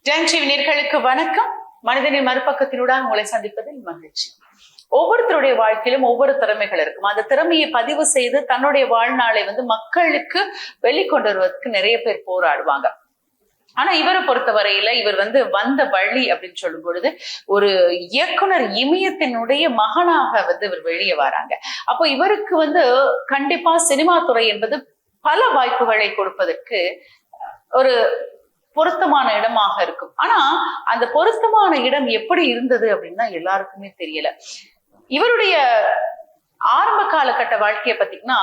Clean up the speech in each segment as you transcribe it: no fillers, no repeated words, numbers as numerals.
ஜெயம் TV நேயர்களுக்கு வணக்கம். மனிதனின் மறுபக்கத்தினுடன் உங்களை சந்திப்பதில் மகிழ்ச்சி. ஒவ்வொருத்தருடைய வாழ்க்கையிலும் ஒவ்வொரு திறமைகள் இருக்கும். அந்த திறமையை பதிவு செய்து தன்னுடைய வாழ்நாளை மக்களுக்கு வெளிக்கொண்டு வருவதற்கு நிறைய பேர் போராடுவாங்க. ஆனா இவரை பொறுத்தவரையில இவர் வந்த வழி அப்படின்னு சொல்லும் பொழுது ஒரு இயக்குனர் இமயத்தினுடைய மகனாக இவர் வெளியே வராங்க. அப்போ இவருக்கு கண்டிப்பா சினிமா துறை என்பது பல வாய்ப்புகளை கொடுப்பதற்கு ஒரு பொருத்தமான இடமாக இருக்கும். ஆனா அந்த பொருத்தமான இடம் எப்படி இருந்தது அப்படின்னா எல்லாருக்குமே தெரியல. இவருடைய ஆரம்ப காலகட்ட வாழ்க்கையை பார்த்தீங்கன்னா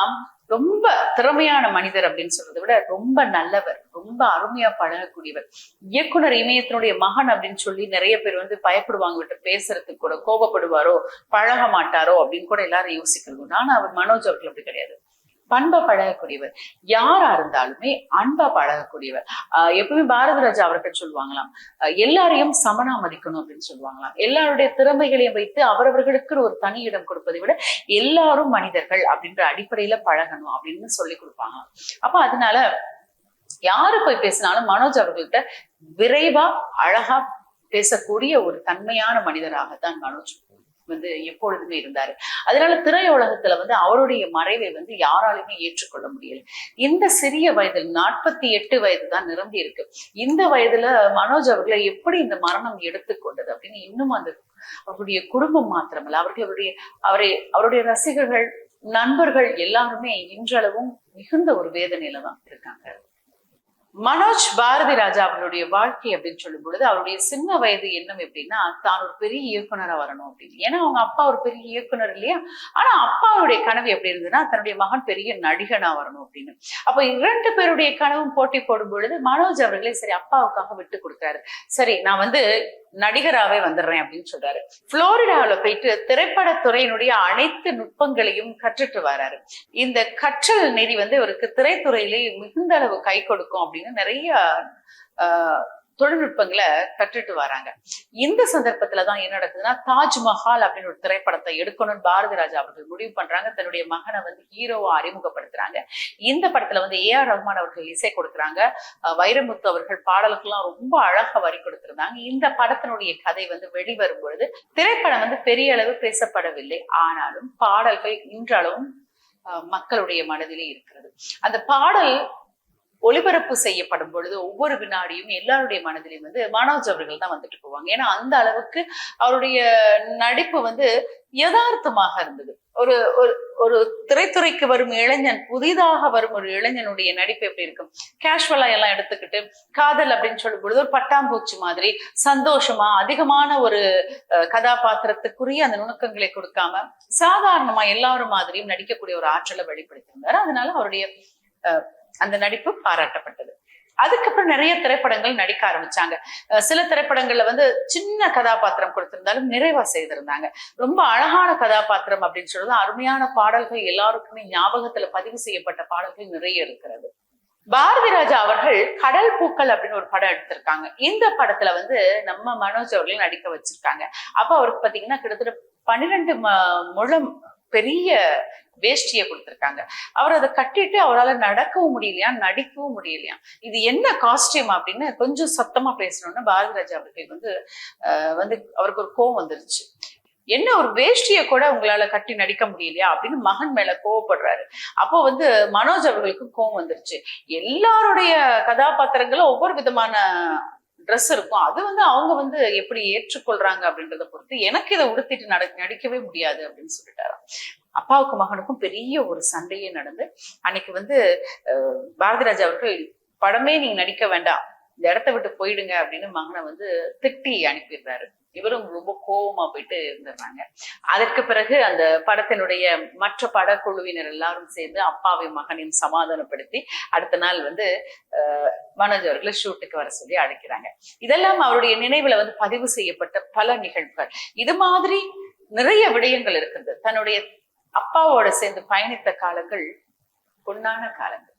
ரொம்ப திறமையான மனிதர் அப்படின்னு சொல்றதை விட ரொம்ப நல்லவர், ரொம்ப அருமையா பழகக்கூடியவர். இயக்குனர் இமயத்தினுடைய மகன் அப்படின்னு சொல்லி நிறைய பேர் பயப்படுவாங்க, விட்டு பேசுறதுக்கு கூட கோபப்படுவாரோ பழக மாட்டாரோ அப்படின்னு கூட எல்லாரும் யோசிக்கிறது. ஆனா அவர் மனோஜ் அவர்கள் அப்படி கிடையாது. பண்பா பழகக்கூடியவர், யாரா இருந்தாலுமே அன்பா பழகக்கூடியவர். எப்பவுமே பாரதி ராஜா அவர்கள் சொல்லுவாங்களாம், எல்லாரையும் சமனா மதிக்கணும் அப்படின்னு சொல்லுவாங்களாம். எல்லாருடைய திறமைகளையும் வைத்து அவரவர்களுக்கு ஒரு தனி இடம் கொடுப்பதை விட எல்லாரும் மனிதர்கள் அப்படின்ற அடிப்படையில பழகணும் அப்படின்னு சொல்லி கொடுப்பாங்களாம். அப்ப அதனால யாரு போய் பேசினாலும் மனோஜ் அவர்கள்ட்ட விரைவா அழகா பேசக்கூடிய ஒரு தன்மையான மனிதராகத்தான் மனோஜ் எப்பொழுதுமே இருந்தாரு. அதனால திரையுலகத்துல அவருடைய மறைவை யாராலுமே ஏற்றுக்கொள்ள முடியல. இந்த சிறிய வயதில் 48 வயது தான் நிரம்பி இருக்கு. இந்த வயதுல மனோஜ் அவர்களை எப்படி இந்த மரணம் எடுத்துக்கொண்டது அப்படின்னு இன்னும் அவருடைய குடும்பம் மாத்திரமல்ல, அவருடைய ரசிகர்கள், நண்பர்கள் எல்லாருமே இன்றளவும் மிகுந்த ஒரு வேதனையில தான் இருக்காங்க. மனோஜ் பாரதி ராஜா அவருடைய வாழ்க்கை அப்படின்னு சொல்லும் பொழுது அவருடைய சின்ன வயது எண்ணம் எப்படின்னா தான் ஒரு பெரிய இயக்குனரா வரணும் அப்படின்னு. ஏன்னா அவங்க அப்பா ஒரு பெரிய இயக்குனர் இல்லையா. ஆனா அப்பாவுடைய கனவு எப்படி இருந்ததுன்னா தன்னுடைய மகன் பெரிய நடிகனா வரணும் அப்படின்னு. அப்ப 2 பேருடைய கனவும் போட்டி போடும் பொழுது மனோஜ் அவர்களே சரி அப்பாவுக்காக விட்டு கொடுக்குறாரு. சரி நான் நடிகராவே வந்துடுறேன் அப்படின்னு சொல்றாரு. புளோரிடாவில போயிட்டு திரைப்படத்துறையினுடைய அனைத்து நுட்பங்களையும் கற்றுட்டு வராரு. இந்த கற்றல் நெறி இவருக்கு திரைத்துறையிலே மிகுந்த அளவு கை கொடுக்கும் அப்படின்னு நிறைய தொழில்நுட்பங்களை கற்றுட்டு வராங்க. இந்த சந்தர்ப்பத்துலதான் என்ன நடக்குதுன்னா தாஜ்மஹால் அப்படின்னு ஒரு திரைப்படத்தை எடுக்கணும்னு பாரதி ராஜா அவர்கள் முடிவு பண்றாங்க. தன்னுடைய மகனை ஹீரோவா அறிமுகப்படுத்துறாங்க. இந்த படத்துல AR ரஹ்மான் அவர்கள் இசை கொடுக்குறாங்க. வைரமுத்து அவர்கள் பாடலுக்கெல்லாம் ரொம்ப அழகா வரி கொடுத்திருந்தாங்க. இந்த படத்தினுடைய கதை வெளிவரும் பொழுது திரைப்படம் பெரிய அளவு பேசப்படவில்லை. ஆனாலும் பாடல்கள் இன்றளவும் மக்களுடைய மனதிலே இருக்கிறது. அந்த பாடல் ஒளிபரப்பு செய்யப்படும் பொழுது ஒவ்வொரு வினாடியும் எல்லாருடைய மனதிலையும் மனோஜ் அவர்கள் தான் போவாங்க. ஏன்னா அந்த அளவுக்கு அவருடைய நடிப்பு யதார்த்தமாக இருந்தது. ஒரு ஒரு திரைத்துறைக்கு வரும் இளைஞன், புதிதாக வரும் ஒரு இளைஞனுடைய நடிப்பு எப்படி இருக்கும், கேஷுவலா எல்லாம் எடுத்துக்கிட்டு காதல் அப்படின்னு சொல்லும் பொழுது ஒரு பட்டாம்பூச்சி மாதிரி சந்தோஷமா அதிகமான ஒரு கதாபாத்திரத்துக்குரிய அந்த நுணுக்கங்களை கொடுக்காம சாதாரணமா எல்லாரும் மாதிரியும் நடிக்கக்கூடிய ஒரு ஆற்றலை வெளிப்படுத்தியிருந்தாரு. அதனால அவருடைய அந்த நடிப்பு பாராட்டப்பட்டது. அதுக்கப்புறம் நிறைய திரைப்படங்கள் நடிக்க ஆரம்பிச்சாங்க. சில திரைப்படங்கள்ல சின்ன கதாபாத்திரம் கொடுத்திருந்தாலும் நிறைவா செய்திருந்தாங்க. ரொம்ப அழகான கதாபாத்திரம் அப்படின்னு சொல்றது, அருமையான பாடல்கள், எல்லாருக்குமே ஞாபகத்துல பதிவு செய்யப்பட்ட பாடல்கள் நிறைய இருக்கிறது. பாரதி ராஜா அவர்கள் கடல் பூக்கள் அப்படின்னு ஒரு படம் எடுத்திருக்காங்க. இந்த படத்துல நம்ம மனோஜ் அவர்கள் நடிக்க வச்சிருக்காங்க. அப்ப அவருக்கு பாத்தீங்கன்னா கிட்டத்தட்ட 12 முழம் பெரிய வேஷ்டியை கொடுத்திருக்காங்க. அவர் அதை கட்டிட்டு அவரால் நடக்கவும் முடியலையா, நடிக்கவும் முடியலையா. இது என்ன காஸ்டியூம் அப்படின்னு கொஞ்சம் சத்தமா பேசணும்னு பாரதி ராஜா அவர்கள் அவருக்கு ஒரு கோவம் வந்துருச்சு. என்ன ஒரு வேஷ்டியை கூட உங்களால கட்டி நடிக்க முடியலையா அப்படின்னு மகன் மேல கோவப்படுறாரு. அப்போ மனோஜ் அவர்களுக்கு கோவம் வந்துருச்சு. எல்லாருடைய கதாபாத்திரங்களும் ஒவ்வொரு விதமான ட்ரெஸ் இருக்கும். அது அவங்க எப்படி ஏற்றுக்கொள்றாங்க அப்படின்றத பொறுத்து எனக்கு இதை உடுத்திட்டு நடிக்கவே முடியாது அப்படின்னு சொல்லிட்டாராம். அப்பாவுக்கு மகனுக்கும் பெரிய ஒரு சண்டையே நடந்து அன்னைக்கு பாரதி ராஜா அவர்கள் படமே நீங்க நடிக்க வேண்டாம், இந்த இடத்த விட்டு போயிடுங்க அப்படின்னு மகனை திட்டி அனுப்பிடுறாரு. இவரும் ரொம்ப கோபமா போயிட்டு இருந்துடுறாங்க. அதற்கு பிறகு அந்த படத்தினுடைய மற்ற படக்குழுவினர் எல்லாரும் சேர்ந்து அப்பாவையும் மகனையும் சமாதானப்படுத்தி அடுத்த நாள் மனோஜ் அவர்களை ஷூட்டுக்கு வர சொல்லி அழைக்கிறாங்க. இதெல்லாம் அவருடைய நினைவுல பதிவு செய்யப்பட்ட பல நிகழ்வுகள். இது மாதிரி நிறைய விடயங்கள் இருக்குது. தன்னுடைய அப்பாவோட சேர்ந்து பயணித்த காலங்கள் பொன்னான காலங்கள்.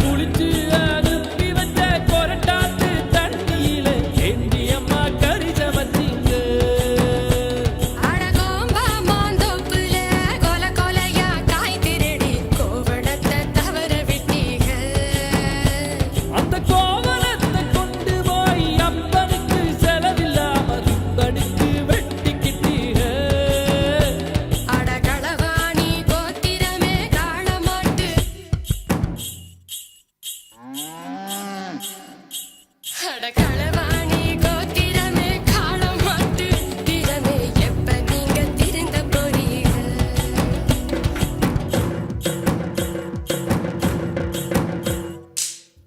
குளிச்சு அனுப்பி வச்ச கொரட்டாத்து தண்ணியில ஏந்தி அம்மா கறி சமைச்சீங்க. அந்த கோவணத்தை கொண்டு போய் அப்பனுக்கு செலவில்லாம துப்பனுக்கு வெட்டிக்கிட்டீங்க.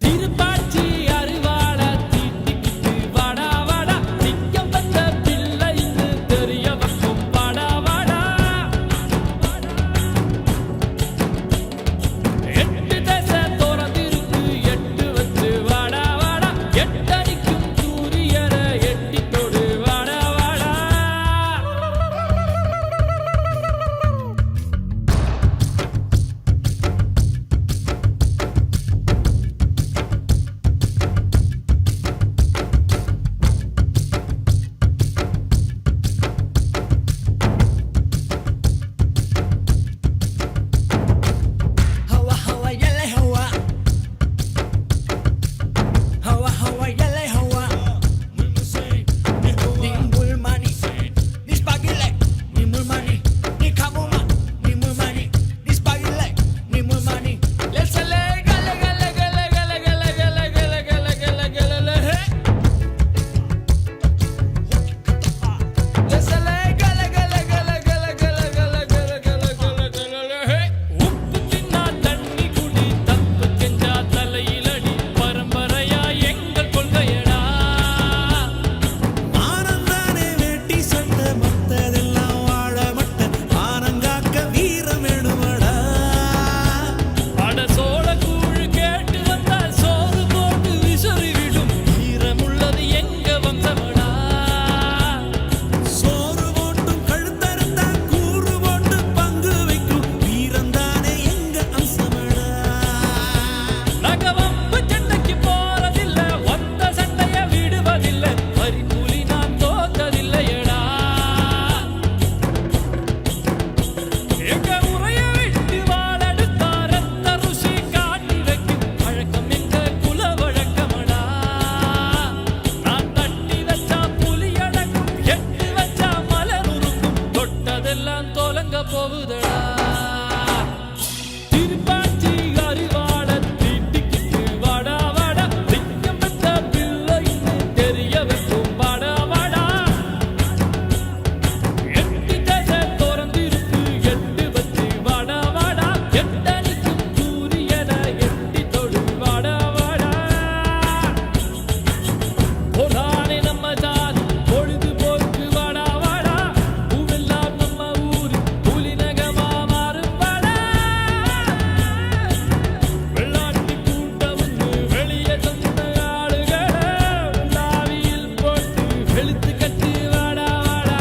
திருப்பாச்சி அருவாள தீட்டிக்கிட்டு வாடா வாடா நிக்கம் வந்த பிள்ளைன்னு தெரிய வைக்கும் வாடா வாடா. எட்டு தசை திறந்திருக்கு எட்டு வச்சு வாடா வாடா எட்டடிக்கும் சூரியனை எட்டி தொடு வாடா வாடா. Hawa hawa yele hawa. Hawa hawa yele hawa. Ni mulmani, ni spagile, ni mulmani, ni kabuma, ni mulmani, ni spagile, ni mulmani. Let's gale gale gale gale gale gale gale gale gale gale gale hey. Let's gale gale gale gale gale gale gale gale gale gale hey. உப்பு தின்னா தண்ணி குடி தப்பு செஞ்சா தலையிலடி பரம்பரையா எங்கள் கொள்கையடா. ஆனந்தானே வேட்டி சண்டை மத்ததெல்லாம் வாழ மட்ட ஆனங்காக்க வீரம் வேணுமடா. அட சோள கூழ் கேட்டு வந்தா சோறு போட்டு விசிறி விடும் வீரமுள்ளது எங்க வம்சமடா. சோறு போட்டும் கழுத்தறுத்தா கூறு போட்டு பங்கு வைக்கும் வீரந்தானே எங்க அம்சமடா. நாங்க வம்பு சண்டைக்கு போறதில்ல வந்த சண்டைய விடுவதில்ல வரி புலி நான் தோத்ததில்லையடா. எங்க உரைய விட்டு வாழெடுத்தா ரத்த ருசி காட்டி வைக்கும் பழக்கம் எங்க குல வழக்கமடா. நான் தட்டி வச்சா புலி அடக்கும் எட்டு வச்சா மலர் உருக்கும் தொட்டதெல்லாம் தொலங்க போகுதடா. திருப்பாச்சி அரிவாள தீட்டிக்கிட்டு வாடா வாடா நிக்கம் வச்ச பிள்ளைன்னு தெரிய வைக்கும் வாடா வாடா. எட்டு தசை திறந்திருக்கு எட்டு வச்சு வாடா வாடா எட்டடிக்கும் சூரியனை எட்டி தொடு வாடா வாடா. போதானே நம்ம ஜாதி பொழுதுபோக்கு வாடா வாடா பூவெல்லாம் நம்ம ஊரு புலிநகமா மாறும் வாடா. வெள்ளாட்டி கூட்டம் வெளியே சொந்த ஆளுகளை உள்ளாவியில் போட்டு வெளுத்து கட்டி வாடா வாடா.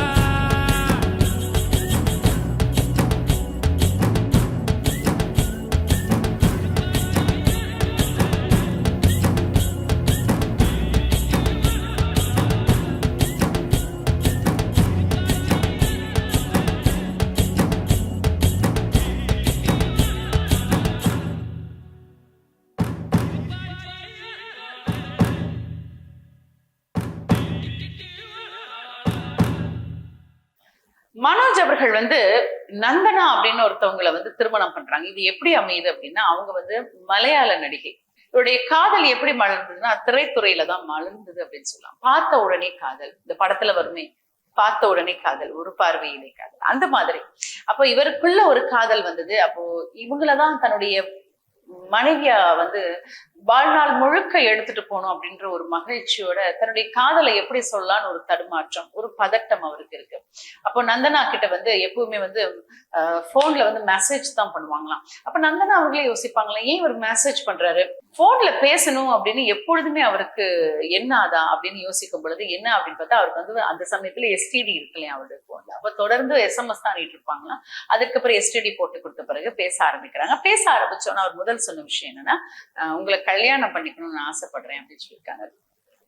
மனோஜ் அவர்கள் வந்து நந்தனா அப்படின்னு ஒருத்தவங்களை வந்து திருமணம் பண்றாங்க. இது எப்படி அமையுது அப்படின்னா, அவங்க வந்து மலையாள நடிகை. இவருடைய காதல் எப்படி மலர்ந்ததுன்னா திரைத்துறையில தான் மலர்ந்தது அப்படின்னு சொல்லலாம். பார்த்த உடனே காதல், இந்த படத்துல வருமே பார்த்த உடனே காதல், ஒரு பார்வையிலே காதல், அந்த மாதிரி. அப்போ இவருக்குள்ள ஒரு காதல் வந்தது. அப்போ இவங்களதான் தன்னுடைய மனைவியா வந்து வாழ்நாள் முழுக்க எடுத்துட்டு போகணும் அப்படின்ற ஒரு மகிழ்ச்சியோட தன்னுடைய காதலை எப்படி சொல்லலாம்னு ஒரு தடுமாற்றம், ஒரு பதட்டம் அவருக்கு இருக்கு. அப்போ நந்தனா கிட்ட வந்து எப்பவுமே வந்து போன்ல வந்து மெசேஜ் தான் பண்ணுவாங்களாம். அப்ப நந்தனா அவர்களே யோசிப்பாங்களாம், ஏன் ஒரு மெசேஜ் பண்றாரு, போன்ல பேசணும் அப்படின்னு எப்பொழுதுமே அவருக்கு என்ன ஆதா அப்படின்னு யோசிக்கும் பொழுது என்ன அப்படின்னு பார்த்தா அவருக்கு வந்து அந்த சமயத்துல எஸ்டிடி இருக்கு இல்லையா அவருடைய போன்ல. அப்ப அப்ப தொடர்ந்து SMS தான் அனுப்பிட்டு இருப்பாங்களாம். அதுக்கப்புறம் STD போட்டு கொடுத்த பிறகு பேச ஆரம்பிக்கிறாங்க. பேச ஆரம்பிச்சோன்னா அவர் முதல் சொன்ன விஷயம் என்னன்னா, உங்களை கல்யாணம் பண்ணிக்கணும்னு ஆசைப்படுறேன் அப்படின்னு சொல்லியிருக்காங்க.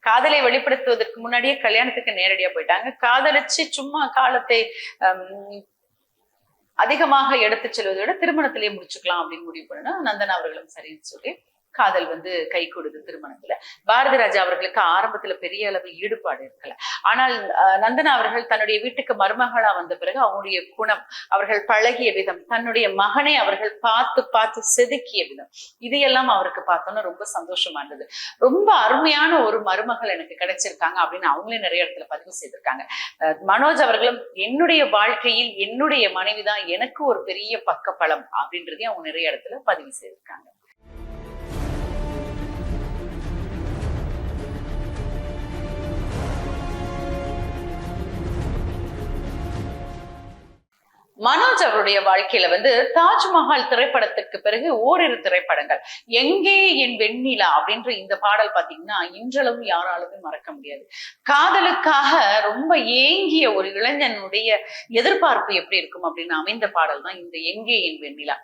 காதலை வெளிப்படுத்துவதற்கு முன்னாடியே கல்யாணத்துக்கு நேரடியா போயிட்டாங்க. காதலிச்சு சும்மா காலத்தை அதிகமாக எடுத்து செல்வதை விட திருமணத்திலேயே முடிச்சுக்கலாம் அப்படின்னு முடிவு பண்ணா நந்தனா அவர்களும் சரின்னு சொல்லி காதல் வந்து கை கொடுது திருமணத்துல. பாரதி ராஜா அவர்களுக்கு ஆரம்பத்துல பெரிய அளவு ஈடுபாடு இருக்கல. ஆனால் நந்தனா அவர்கள் தன்னுடைய வீட்டுக்கு மருமகளா வந்த பிறகு அவங்களுடைய குணம், அவர்கள் பழகிய விதம், தன்னுடைய மகனை அவர்கள் பார்த்து பார்த்து செதுக்கிய விதம், இதையெல்லாம் அவருக்கு பார்த்தோன்னா ரொம்ப சந்தோஷமா இருந்தது. ரொம்ப அருமையான ஒரு மருமகள் எனக்கு கிடைச்சிருக்காங்க அப்படின்னு அவங்களே நிறைய இடத்துல பதிவு செய்திருக்காங்க. மனோஜ் அவர்களும் என்னுடைய வாழ்க்கையில் என்னுடைய மனைவிதான் எனக்கு ஒரு பெரிய பக்கப்பலம் அப்படின்றதையும் அவங்க நிறைய இடத்துல பதிவு செய்திருக்காங்க. மனோஜ் அவருடைய வாழ்க்கையில வந்து தாஜ்மஹால் திரைப்படத்திற்கு பிறகு ஓரிரு திரைப்படங்கள், எங்கே என் வெண்ணிலா அப்படின்ற இந்த பாடல் பாத்தீங்கன்னா இன்றளவும் யாராலுமே மறக்க முடியாது. காதலுக்காக ரொம்ப ஏங்கிய ஒரு இளைஞனுடைய எதிர்பார்ப்பு எப்படி இருக்கும் அப்படின்னு அமைந்த பாடல் தான் இந்த எங்கே என் வெண்ணிலா.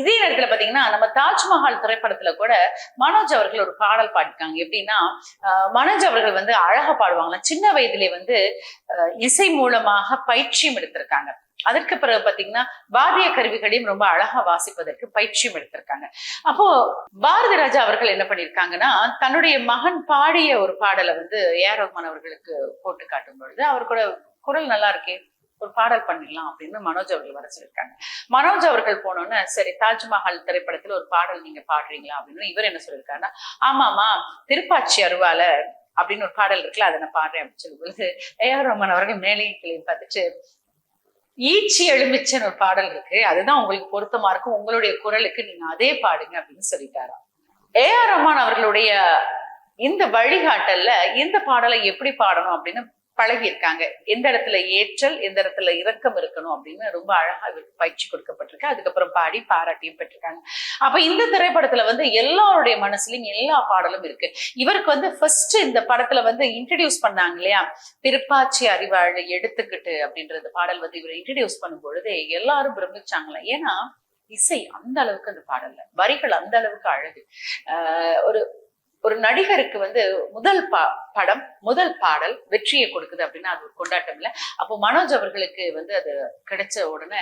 இதே நேரத்துல பாத்தீங்கன்னா நம்ம தாஜ்மஹால் திரைப்படத்துல கூட மனோஜ் அவர்கள் ஒரு பாடல் பாடிருக்காங்க. எப்படின்னா மனோஜ் அவர்கள் வந்து அழகா பாடுவாங்களாம். சின்ன வயதிலே வந்து இசை மூலமாக பயிற்சியும் எடுத்திருக்காங்க. அதற்கு பிறகு பாத்தீங்கன்னா வாத்திய கருவிகளையும் ரொம்ப அழகா வாசிப்பதற்கு பயிற்சியும் எடுத்திருக்காங்க. அப்போ பாரதி ராஜா அவர்கள் என்ன பண்ணிருக்காங்கன்னா தன்னுடைய மகன் பாடிய ஒரு பாடலை வந்து A.R. ரஹ்மான் அவர்களுக்கு போட்டு காட்டும் பொழுது அவர் கூட குரல் நல்லா இருக்கே, ஒரு பாடல் பண்ணிடலாம் அப்படின்னு மனோஜ் அவர்கள் வர சொல்லியிருக்காங்க. மனோஜ் அவர்கள் போனோன்னு சரி தாஜ்மஹால் திரைப்படத்துல ஒரு பாடல் நீங்க பாடுறீங்களா அப்படின்னு இவர் என்ன சொல்லியிருக்காருன்னா, ஆமாமா திருப்பாச்சி அருவால அப்படின்னு ஒரு பாடல் இருக்குல்ல அதை நான் பாடுறேன் அப்படின்னு சொல்லும் பொழுது A.R. ரஹ்மான் அவர்கள் மேலேயும் கிளை பார்த்துட்டு ஈச்சி எழுமிச்சன்னு ஒரு பாடல் இருக்கு, அதுதான் உங்களுக்கு பொருத்தமா இருக்கும், உங்களுடைய குரலுக்கு நீங்க அதே பாடுங்க அப்படின்னு சொல்லிட்டாராம். A.R. ரஹ்மான் அவர்களுடைய இந்த வழிகாட்டல்ல இந்த பாடலை எப்படி பாடணும் அப்படின்னு பழகி இருக்காங்க. எந்த இடத்துல ஏற்றல் எந்த இடத்துல இரக்கம் இருக்கணும் அப்படின்னு ரொம்ப அழகா இவருக்கு பயிற்சி கொடுக்கப்பட்டிருக்கு. அதுக்கப்புறம் பாடி பாராட்டியும் பெற்றிருக்காங்க. அப்ப இந்த திரைப்படத்துல வந்து எல்லாருடைய மனசுலயும் எல்லா பாடலும் இருக்கு. இவருக்கு வந்து ஃபர்ஸ்ட் இந்த படத்துல வந்து இன்ட்ரடியூஸ் பண்ணாங்க இல்லையா, திருப்பாச்சி அறிவாள் எடுத்துக்கிட்டு அப்படின்றது பாடல் வந்து இவரை இன்ட்ரடியூஸ் பண்ணும் பொழுது எல்லாரும் பிரமிச்சாங்களா. ஏன்னா இசை அந்த அளவுக்கு அந்த பாடல்ல, வரிகள் அந்த அளவுக்கு அழகு. ஒரு ஒரு நடிகருக்கு வந்து முதல் படம் முதல் பாடல் வெற்றியை கொடுக்குது அப்படின்னா அது ஒரு கொண்டாட்டம் இல்லை. அப்போ மனோஜ் அவர்களுக்கு வந்து அது கிடைச்ச உடனே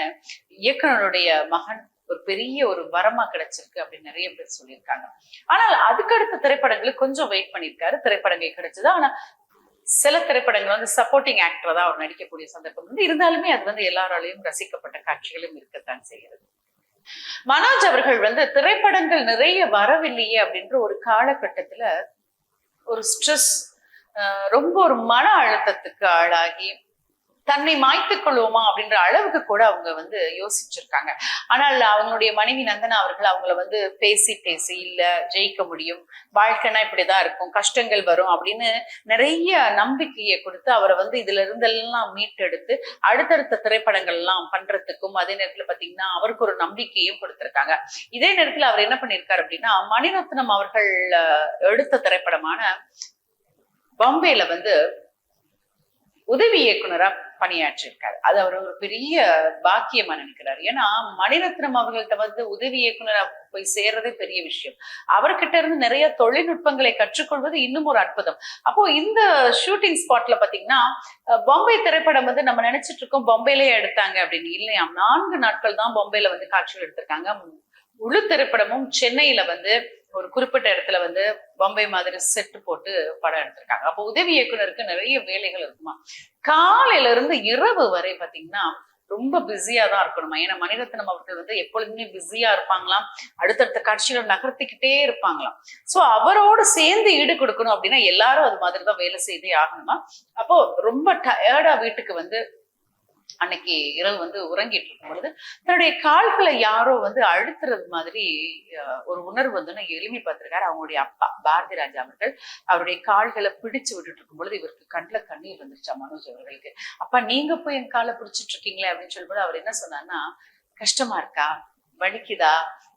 இயக்குனருடைய மகன் ஒரு பெரிய ஒரு வரமா கிடைச்சிருக்கு அப்படின்னு நிறைய பேர் சொல்லியிருக்காங்க. ஆனால் அதுக்கடுத்த திரைப்படங்களுக்கு கொஞ்சம் வெயிட் பண்ணியிருக்காரு, திரைப்படங்கள் கிடைச்சது. ஆனா சில திரைப்படங்கள் வந்து சப்போர்ட்டிங் ஆக்டர் தான் அவர் நடிக்கக்கூடிய சந்தர்ப்பம் வந்து இருந்தாலுமே அது வந்து எல்லாராலையும் ரசிக்கப்பட்ட காட்சிகளும் இருக்கத்தான் செய்கிறது. மனோஜ் அவர்கள் வந்து திரைப்படங்கள் நிறைய வரவில்லையே அப்படின்ற ஒரு காலகட்டத்துல ஒரு ஸ்ட்ரெஸ், ரொம்ப ஒரு மன அழுத்தத்துக்கு ஆளாகி தன்னை மாய்த்துக் கொள்வோமா அப்படின்ற அளவுக்கு கூட அவங்க வந்து யோசிச்சிருக்காங்க. ஆனால் அவங்களுடைய மனைவி நந்தனா அவர்கள் அவங்கள வந்து பேசி இல்ல ஜெயிக்க முடியும், வாழ்க்கைனா இப்படிதான் இருக்கும், கஷ்டங்கள் வரும் அப்படின்னு நிறைய நம்பிக்கையை கொடுத்து அவரை வந்து இதுல இருந்தெல்லாம் மீட்டெடுத்து அடுத்தடுத்த திரைப்படங்கள் எல்லாம் பண்றதுக்கும் அதே நேரத்துல பாத்தீங்கன்னா அவருக்கு ஒரு நம்பிக்கையும் கொடுத்திருக்காங்க. இதே நேரத்துல அவர் என்ன பண்ணிருக்காரு அப்படின்னா மணிரத்னம் அவர்கள் எடுத்த திரைப்படமான பாம்பேல வந்து உதவி இயக்குனரா பணியாற்றிருக்காரு. அது அவர் ஒரு பெரிய பாக்கியமா நினைக்கிறாரு. ஏன்னா மணிரத்னம் அவர்கள்ட்ட வந்து உதவி இயக்குனரா போய் சேர்றதே பெரிய விஷயம். அவர்கிட்ட இருந்து நிறைய தொழில்நுட்பங்களை கற்றுக்கொள்வது இன்னும் ஒரு அற்புதம். அப்போ இந்த ஷூட்டிங் ஸ்பாட்ல பாத்தீங்கன்னா பாம்பே திரைப்படம் வந்து நம்ம நினைச்சிட்டு இருக்கோம் பாம்பேலயே எடுத்தாங்க அப்படின்னு. இல்லையா, 4 நாட்கள் தான் பாம்பேல வந்து காட்சிகள் எடுத்திருக்காங்க. முழு திரைப்படமும் சென்னையில வந்து ஒரு குறிப்பிட்ட இடத்துல வந்து பாம்பே மாதிரி செட்டு போட்டு படம் எடுத்திருக்காங்க. அப்போ உதவி இயக்குனருக்கு நிறைய வேலைகள் இருக்குமா. காலையில இருந்து இரவு வரை பாத்தீங்கன்னா ரொம்ப பிஸியா தான் இருக்கணுமா. ஏன்னா மணிரத்னம் அவர்கள் வந்து எப்பொழுதுமே பிஸியா இருப்பாங்களாம், அடுத்தடுத்த காட்சிகள் நகர்த்திக்கிட்டே இருப்பாங்களாம். சோ அவரோடு சேர்ந்து ஈடு கொடுக்கணும் அப்படின்னா எல்லாரும் அது மாதிரிதான் வேலை செய்தே ஆகணுமா. அப்போ ரொம்ப டயர்டா வீட்டுக்கு வந்து அன்னைக்கு இரவு வந்து உறங்கிட்டு இருக்கும் பொழுது தன்னுடைய கால்களை யாரோ வந்து அழுத்துறது மாதிரி ஒரு உணர்வு வந்து எளிமை பார்த்திருக்காரு. அவங்களுடைய அப்பா பாரதி ராஜா அவர்கள் அவருடைய கால்களை பிடிச்சு விட்டுட்டு இருக்கும் பொழுது இவருக்கு கண்ணில் கண்ணீர் வந்துருச்சா மனோஜ் அவர்களுக்கு. அப்பா நீங்க போய் என் காலை பிடிச்சிட்டு இருக்கீங்களே அப்படின்னு சொல்லும்போது அவர் என்ன சொன்னார்னா, கஷ்டமா இருக்கா, வலிக்குதா,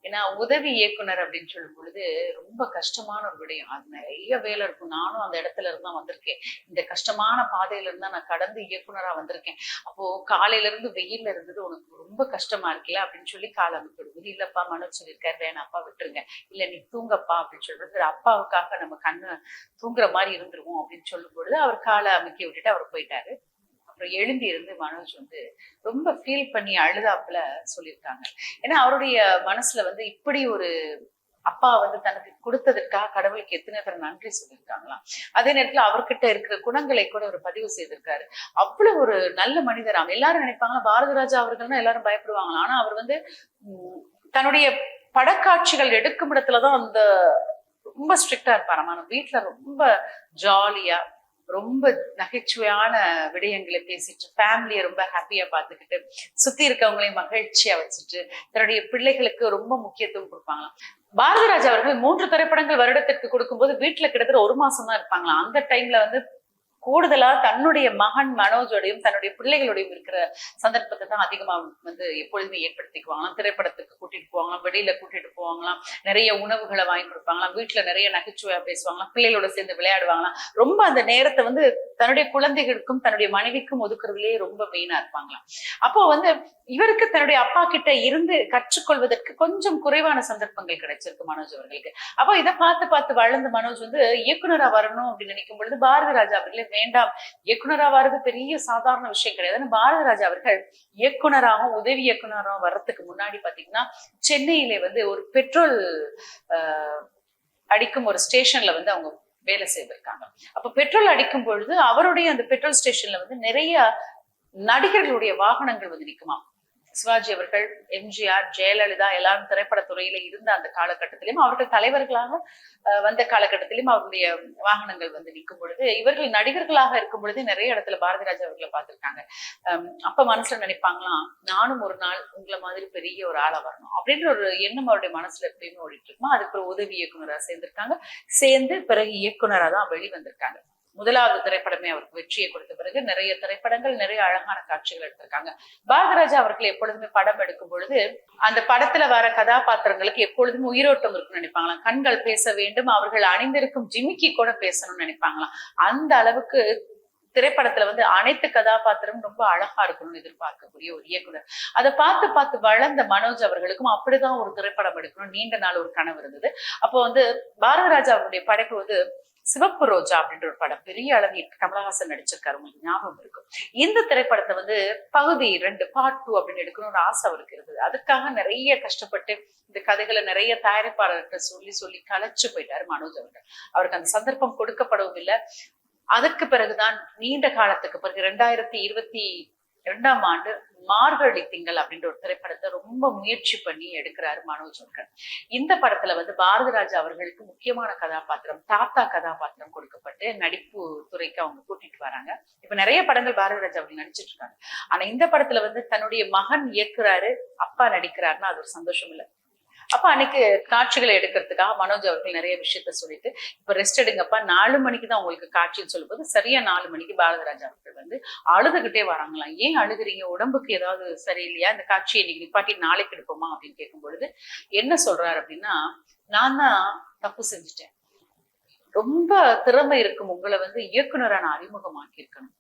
ஏன்னா உதவி இயக்குனர் அப்படின்னு சொல்லும் பொழுது ரொம்ப கஷ்டமான ஒரு விடயம். அது நிறைய வேலை இருக்கும். நானும் அந்த இடத்துல இருந்து தான் வந்திருக்கேன். இந்த கஷ்டமான பாதையில இருந்தா நான் கடந்து இயக்குனரா வந்திருக்கேன். அப்போ காலையில இருந்து வெயில்ல இருந்தது உனக்கு ரொம்ப கஷ்டமா இருக்குல்ல அப்படின்னு சொல்லி காலை அமைக்க விடுவது. இல்லப்பா மனோஜ் சொல்லியிருக்காரு, வேணாப்பா விட்டுருங்க, இல்ல நீ தூங்கப்பா அப்படின்னு சொல்றது. அப்பாவுக்காக நம்ம கண்ணு தூங்குற மாதிரி இருந்துருவோம் அப்படின்னு சொல்லும் பொழுது அவர் காலை அமைக்க விட்டுட்டு அவர் போயிட்டாரு. அப்புறம் எழுந்தி இருந்து மனோஜ் வந்து ரொம்ப ஃபீல் பண்ணி அழுதாப்புல சொல்லியிருக்காங்க. ஏன்னா அவருடைய மனசுல வந்து இப்படி ஒரு அப்பா வந்து தனக்கு கொடுத்ததற்காக கடவுளுக்கு எத்தனை தடவை நன்றி சொல்லியிருக்காங்களாம். அதே நேரத்துல அவர்கிட்ட இருக்கிற குணங்களை கூட அவர் பதிவு செய்திருக்காரு. அவ்வளவு ஒரு நல்ல மனிதராம். எல்லாரும் நினைப்பாங்களா பாரதி ராஜா அவர்கள்னா எல்லாரும் பயப்படுவாங்களாம். ஆனா அவர் வந்து தன்னுடைய படக்காட்சிகள் எடுக்கும் இடத்துலதான் அந்த ரொம்ப ஸ்ட்ரிக்டா இருப்பாராம். ஆனா வீட்டுல ரொம்ப ஜாலியா ரொம்ப நகைச்சுவையான விடயங்களை பேசிட்டு ஃபேமிலியை ரொம்ப ஹாப்பியா பார்த்துக்கிட்டு சுத்தி இருக்கவங்களையும் மகிழ்ச்சியா வச்சுட்டு தன்னுடைய பிள்ளைகளுக்கு ரொம்ப முக்கியத்துவம் கொடுப்பாங்களாம். பாரதி ராஜா அவர்கள் 3 திரைப்படங்கள் வருடத்திற்கு கொடுக்கும்போது வீட்டுல கிட்டத்தட்ட 1 மாசம் தான் இருப்பாங்களாம். அந்த டைம்ல வந்து கூடுதலா தன்னுடைய மகன் மனோஜோடையும் தன்னுடைய பிள்ளைகளோடையும் இருக்கிற சந்தர்ப்பத்தை தான் அதிகமா வந்து எப்பொழுதுமே ஏற்படுத்திக்குவாங்களாம். திரைப்படத்துக்கு கூட்டிட்டு போவாங்களாம், வெளியில கூட்டிட்டு போவாங்களாம், நிறைய உணவுகளை வாங்கி கொடுப்பாங்களாம், வீட்டுல நிறைய நகைச்சுவையா பேசுவாங்களாம், பிள்ளைகளோட சேர்ந்து விளையாடுவாங்களாம். ரொம்ப அந்த நேரத்தை வந்து தன்னுடைய குழந்தைகளுக்கும் தன்னுடைய மனைவிக்கும் ஒதுக்குறதுலயே ரொம்ப மெயினா இருப்பாங்களாம். அப்போ வந்து இவருக்கு தன்னுடைய அப்பா கிட்ட இருந்து கற்றுக்கொள்வதற்கு கொஞ்சம் குறைவான சந்தர்ப்பங்கள் கிடைச்சிருக்கு மனோஜ் அவர்களுக்கு. அப்போ இதை பார்த்து பார்த்து வளர்ந்த மனோஜ் வந்து இயக்குனரா வரணும் அப்படின்னு நினைக்கும் பொழுது பாரதி ராஜா அவர்களே வேண்டாம், இயக்குனரா வர்றது பெரிய சாதாரண விஷயம் கிடையாது. பாரதி ராஜா அவர்கள் இயக்குனராகவும் உதவி இயக்குனராகவும் வர்றதுக்கு முன்னாடி பாத்தீங்கன்னா சென்னையிலே வந்து ஒரு பெட்ரோல் அடிக்கும் ஒரு ஸ்டேஷன்ல வந்து அவங்க வேலை செய்திருக்காங்க. அப்ப பெட்ரோல் அடிக்கும் பொழுது அவருடைய அந்த பெட்ரோல் ஸ்டேஷன்ல வந்து நிறைய நடிகர்களுடைய வாகனங்கள் வந்து நிக்குமா. சிவாஜி அவர்கள், எம்ஜிஆர், ஜெயலலிதா எல்லாரும் திரைப்படத்துறையில இருந்த அந்த காலகட்டத்திலும் அவர்கள் தலைவர்களாக வந்த காலகட்டத்திலும் அவருடைய வாகனங்கள் வந்து நிற்கும் பொழுது இவர்கள் நடிகர்களாக இருக்கும் பொழுது நிறைய இடத்துல பாரதி ராஜா அவர்களை பார்த்திருக்காங்க. அப்ப மனசுல நினைப்பாங்களாம், நானும் ஒரு நாள் உங்களை மாதிரி பெரிய ஒரு ஆளா வரணும் அப்படின்ற ஒரு எண்ணம் அவருடைய மனசுல எப்பயுமே ஓடிட்டு இருக்குமா. அதுக்கு ஒரு உதவி இயக்குனரா சேர்ந்திருக்காங்க. சேர்ந்து பிறகு இயக்குனரா தான் வெளிவந்திருக்காங்க. முதலாவது திரைப்படமே அவருக்கு வெற்றியை கொடுத்த பிறகு நிறைய திரைப்படங்கள், நிறைய அழகான காட்சிகள் எடுத்திருக்காங்க. பாரதி ராஜா அவர்கள் எப்பொழுதுமே படம் எடுக்கும் பொழுது அந்த படத்துல வர கதாபாத்திரங்களுக்கு எப்பொழுதுமே உயிரோட்டம் இருக்குன்னு நினைப்பாங்களாம். கண்கள் பேச வேண்டும், அவர்கள் அணிந்திருக்கும் ஜிமிக்கி கூட பேசணும்னு நினைப்பாங்களாம். அந்த அளவுக்கு திரைப்படத்துல வந்து அனைத்து கதாபாத்திரமும் ரொம்ப அழகா இருக்கணும்னு எதிர்பார்க்கக்கூடிய ஒரு இயக்குனர். அதை பார்த்து பார்த்து வளர்ந்த மனோஜ் அவர்களுக்கும் அப்படிதான் ஒரு திரைப்படம் எடுக்கணும் நீண்ட நாள் ஒரு கனவு இருந்தது. அப்போ வந்து பாரதி ராஜா அவருடைய படைப்பு வந்து சிவப்பு ரோஜா அப்படின்ற ஒரு படம், பெரிய அளவில் கமலஹாசன் நடிச்சிருக்காரு, உங்களுக்கு ஞாபகம் இருக்கும். இந்த திரைப்படத்தை வந்து பகுதி 2 பார்ட் 2 அப்படின்னு எடுக்கணும்னு ஆசை அவருக்கு இருந்தது. அதுக்காக நிறைய கஷ்டப்பட்டு இந்த கதைகளை நிறைய தயாரிப்பாளர்கிட்ட சொல்லி சொல்லி கலைச்சு போயிட்டாரு மனோஜ் அவர்கள். அவருக்கு அந்த சந்தர்ப்பம் கொடுக்கப்படவும் இல்லை. அதற்கு பிறகுதான் நீண்ட காலத்துக்கு பிறகு 2022ஆம் ஆண்டு மார்கழி திங்கள் அப்படின்ற ஒரு திரைப்படத்தை ரொம்ப முயற்சி பண்ணி எடுக்கிறாரு மனோஜ் அவர்கள். இந்த படத்துல வந்து பாரதி ராஜா அவர்களுக்கு முக்கியமான கதாபாத்திரம், தாத்தா கதாபாத்திரம் கொடுக்கப்பட்டு நடிப்பு துறைக்கு அவங்க கூட்டிட்டு வராங்க. இப்ப நிறைய படங்கள் பாரதி ராஜா அவர்கள் நடிச்சிட்டு இருக்காங்க. ஆனா இந்த படத்துல வந்து தன்னுடைய மகன் இயக்குறாரு, அப்பா நடிக்கிறாருன்னா அது ஒரு சந்தோஷம் இல்லை. அப்ப அன்னைக்கு காட்சிகளை எடுக்கிறதுக்காக மனோஜ் அவர்கள் நிறைய விஷயத்த சொல்லிட்டு, இப்ப ரெஸ்ட் எடுங்கப்பா, 4 மணிக்கு தான் உங்களுக்கு காட்சின்னு சொல்லும் போது சரியா 4 மணிக்கு பாரதி ராஜா அவர்கள் வந்து அழுதுகிட்டே வராங்களாம். ஏன் அழுகுறீங்க, உடம்புக்கு ஏதாவது சரியில்லையா, இந்த காட்சியை இன்னைக்கு நிப்பாட்டி நாளைக்கு எடுப்போமா அப்படின்னு கேட்கும் பொழுது என்ன சொல்றாரு அப்படின்னா, நான் தான் தப்பு செஞ்சுட்டேன், ரொம்ப திறமை இருக்கும் உங்களை வந்து இயக்குனரா நான் அறிமுகமாக்கி இருக்கணும்,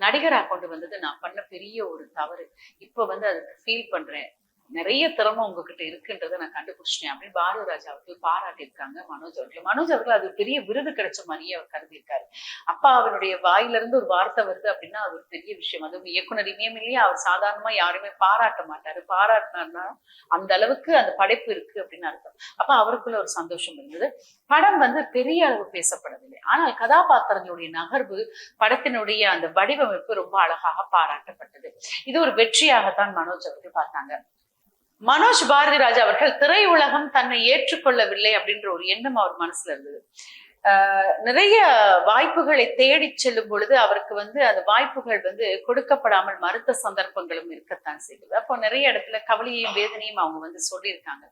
நடிகரா கொண்டு வந்தது நான் பண்ண பெரிய ஒரு தவறு, இப்ப வந்து அதுக்கு ஃபீல் பண்றேன், நிறைய திறமை உங்ககிட்ட இருக்குன்றதை நான் கண்டுபிடிச்சிட்டேன் அப்படின்னு பாரதி ராஜா அவர்கள் பாராட்டியிருக்காங்க மனோஜ் அவர்கள். மனோஜ் அவர்கள் அது பெரிய விருது கிடைச்ச மாதிரியே அவர் கருதியிருக்காரு. அப்பா அவருடைய வாயில இருந்து ஒரு வார்த்தை வருது அப்படின்னா அது ஒரு பெரிய விஷயம். அதுவும் இயக்குனர் இமயமில்லையே அவர் சாதாரணமா யாருமே பாராட்ட மாட்டாரு. பாராட்டினார்னா அந்த அளவுக்கு அந்த படைப்பு இருக்கு அப்படின்னு அர்த்தம். அப்ப அவருக்குள்ள ஒரு சந்தோஷம் இருந்தது. படம் வந்து பெரிய அளவு பேசப்படவில்லை, ஆனால் கதாபாத்திரங்களுடைய நகர்வு, படத்தினுடைய அந்த வடிவமைப்பு ரொம்ப அழகாக பாராட்டப்பட்டது. இது ஒரு வெற்றியாகத்தான் மனோஜ் அவர்கள் பார்த்தாங்க. மனோஜ் பாரதி ராஜா அவர்கள் திரை உலகம் தன்னை ஏற்றுக்கொள்ளவில்லை அப்படின்ற ஒரு எண்ணம் அவர் மனசுல இருந்தது. நிறைய வாய்ப்புகளை தேடி செல்லும் பொழுது அவருக்கு வந்து அந்த வாய்ப்புகள் வந்து கொடுக்கப்படாமல் மறுத்த சந்தர்ப்பங்களும் இருக்கத்தான் செய்யுது. அப்போ நிறைய இடத்துல கவலையையும் வேதனையும் அவங்க வந்து சொல்லியிருக்காங்க.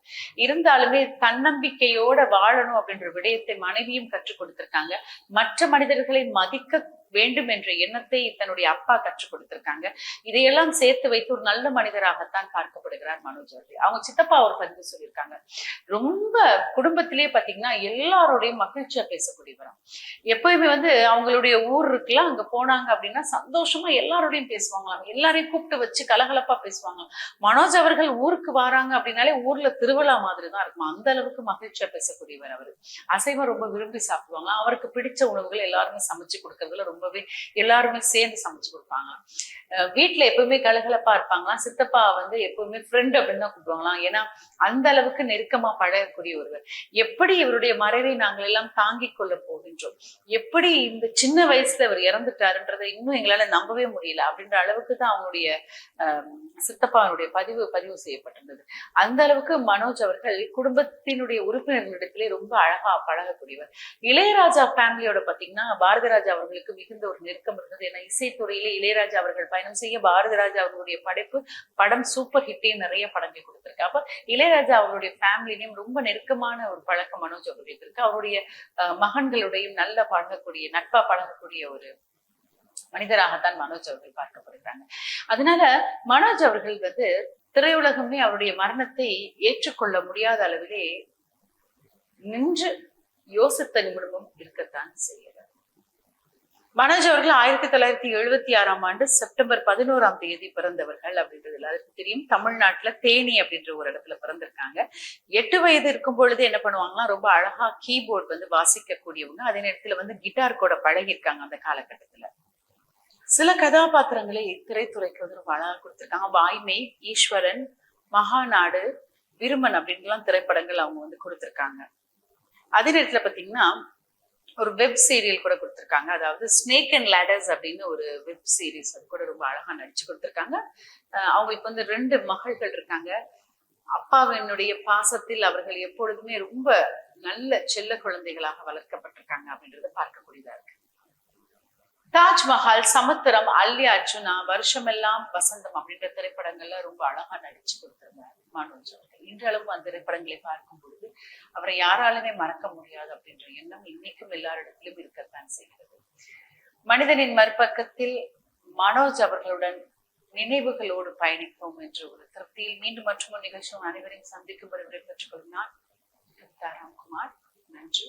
இருந்தாலுமே தன்னம்பிக்கையோட வாழணும் அப்படின்ற விடயத்தை மனைவியும் கற்றுக் கொடுத்திருக்காங்க. மற்ற மனிதர்களை மதிக்க வேண்டும் என்ற எண்ணத்தை தன்னுடைய அப்பா கற்றுக் கொடுத்திருக்காங்க. இதையெல்லாம் சேர்த்து வைத்து ஒரு நல்ல மனிதராகத்தான் பார்க்கப்படுகிறார் மனோஜ் அவர்கள். அவங்க சித்தப்பா ஒரு பதிவு சொல்லியிருக்காங்க, ரொம்ப குடும்பத்திலேயே பாத்தீங்கன்னா எல்லாரோடையும் மகிழ்ச்சியா பேசக்கூடியவராம். எப்பயுமே வந்து அவங்களுடைய ஊர் இருக்குல்ல, அங்க போனாங்க அப்படின்னா சந்தோஷமா எல்லாரோடையும் பேசுவாங்களாம், எல்லாரையும் கூப்பிட்டு வச்சு கலகலப்பா பேசுவாங்களாம். மனோஜ் அவர்கள் ஊருக்கு வராங்க அப்படின்னாலே ஊர்ல திருவிழா மாதிரி தான் இருக்கும், அந்த அளவுக்கு மகிழ்ச்சியா பேசக்கூடியவர் அவரு. அசைவம் ரொம்ப விரும்பி சாப்பிடுவாங்க, அவருக்கு பிடிச்ச உணவுகள் எல்லாருமே சமைச்சு கொடுக்கறதுல ரொம்பவே எல்லாருமே சேர்ந்து சமைச்சு கொடுப்பாங்க. வீட்டுல எப்பவுமே கலகலப்பா இருப்பாங்களாம். சித்தப்பா வந்து எப்பவுமே ஃப்ரெண்ட் அப்படின்னு தான் கூப்பிடுவாங்களாம், ஏன்னா அந்த அளவுக்கு நெருக்கமா பழகக்கூடிய ஒருவர். எப்படி இவருடைய மறைவை நாங்கள் எல்லாம் தாங்கிக் கொள்ள போகின்றோம், எப்படி இந்த சின்ன வயசுல இவர் இறந்துட்டாருன்றதை இன்னும் எங்களால நம்பவே முடியல அப்படின்ற அளவுக்கு தான் அவங்களுடைய சித்தப்பாவுடைய பதிவு செய்யப்பட்டிருந்தது. அந்த அளவுக்கு மனோஜ் அவர்கள் குடும்பத்தினுடைய உறுப்பினர்களிடத்திலே ரொம்ப அழகா பழகக்கூடியவர். இளையராஜா ஃபேமிலியோட பாத்தீங்கன்னா பாரதி ராஜா அவர்களுக்கு மிகுந்த ஒரு நெருக்கம் இருந்தது. ஏன்னா இசைத்துறையிலே இளையராஜா அவர்கள் பயணம் செய்ய பாரதி ராஜா அவர்களுடைய படம் சூப்பர் ஹிட்டே நிறைய படங்கள் கொடுத்திருக்கு. அப்ப இளையராஜா அவருடைய ஃபேமிலியும் ரொம்ப நெருக்கமான ஒரு பழக்கம் மனோஜ் அவர்களுக்கு இருக்கு. அவருடைய மகன்களுடையும் நல்ல நட்பா பழகக்கூடிய ஒரு மனிதராகத்தான் மனோஜ் அவர்கள் பார்க்கப்படுகிறாங்க. அதனால மனோஜ் அவர்கள் வந்து திரையுலகமே அவருடைய மரணத்தை ஏற்றுக்கொள்ள முடியாத அளவிலே நின்று யோசித்த நிமிடமும் இருக்கத்தான் செய்கிறார். மனோஜ் அவர்கள் 1976 செப்டம்பர் 11 பிறந்தவர்கள் அப்படின்றது எல்லாருக்கும் தெரியும். தமிழ்நாட்டுல தேனி அப்படின்ற ஒரு இடத்துல பிறந்திருக்காங்க. 8 வயது இருக்கும் பொழுது என்ன பண்ணுவாங்கன்னா, ரொம்ப அழகா கீபோர்ட் வந்து வாசிக்க கூடியவங்க. அதே நேரத்துல வந்து கிட்டார் கூட பழகிருக்காங்க. அந்த காலகட்டத்துல சில கதாபாத்திரங்களை திரைத்துறைக்கு வந்து ரொம்ப அழகா கொடுத்திருக்காங்க. வாய்மை, ஈஸ்வரன், மகாநாடு, விருமன் அப்படின்லாம் திரைப்படங்கள் அவங்க வந்து கொடுத்திருக்காங்க. அதே நேரத்துல பாத்தீங்கன்னா ஒரு வெப் சீரியல் கூட கொடுத்திருக்காங்க, அதாவது ஸ்னேக் அண்ட் லேடர்ஸ் அப்படின்னு ஒரு வெப் சீரிஸ், அது கூட ரொம்ப அழகா நடிச்சு கொடுத்திருக்காங்க. அவங்களுக்கு வந்து 2 மகள்கள் இருக்காங்க. அப்பாவினுடைய பாசத்தில் அவர்கள் எப்பொழுதுமே ரொம்ப நல்ல செல்ல குழந்தைகளாக வளர்க்கப்பட்டிருக்காங்க அப்படின்றத பார்க்கக்கூடியதா இருக்கு. தாஜ்மஹால், சமுத்திரம், அல்லி அர்ஜுனா, வருஷமெல்லாம் வசந்தம் அப்படின்ற திரைப்படங்கள்ல ரொம்ப அழகா நடிச்சு கொடுத்திருந்தார் மனோஜ் அவர்கள். இன்றளவும் அந்த திரைப்படங்களை பார்க்கும் பொழுது அவரை யாராலுமே மறக்க முடியாது அப்படின்ற எண்ணம் இன்னைக்கும் எல்லாரிடத்திலும் இருக்கத்தான் செய்கிறது. மனிதனின் மறுபக்கத்தில் மனோஜ் அவர்களுடன் நினைவுகளோடு பயணிப்போம் என்ற ஒரு திருப்தியில் மீண்டும் மற்றும் நிகழ்ச்சியும் அனைவரையும் சந்திக்கும் வரை விடைபெற்றுக் கொள்கிறார் ராம்குமார். நன்றி.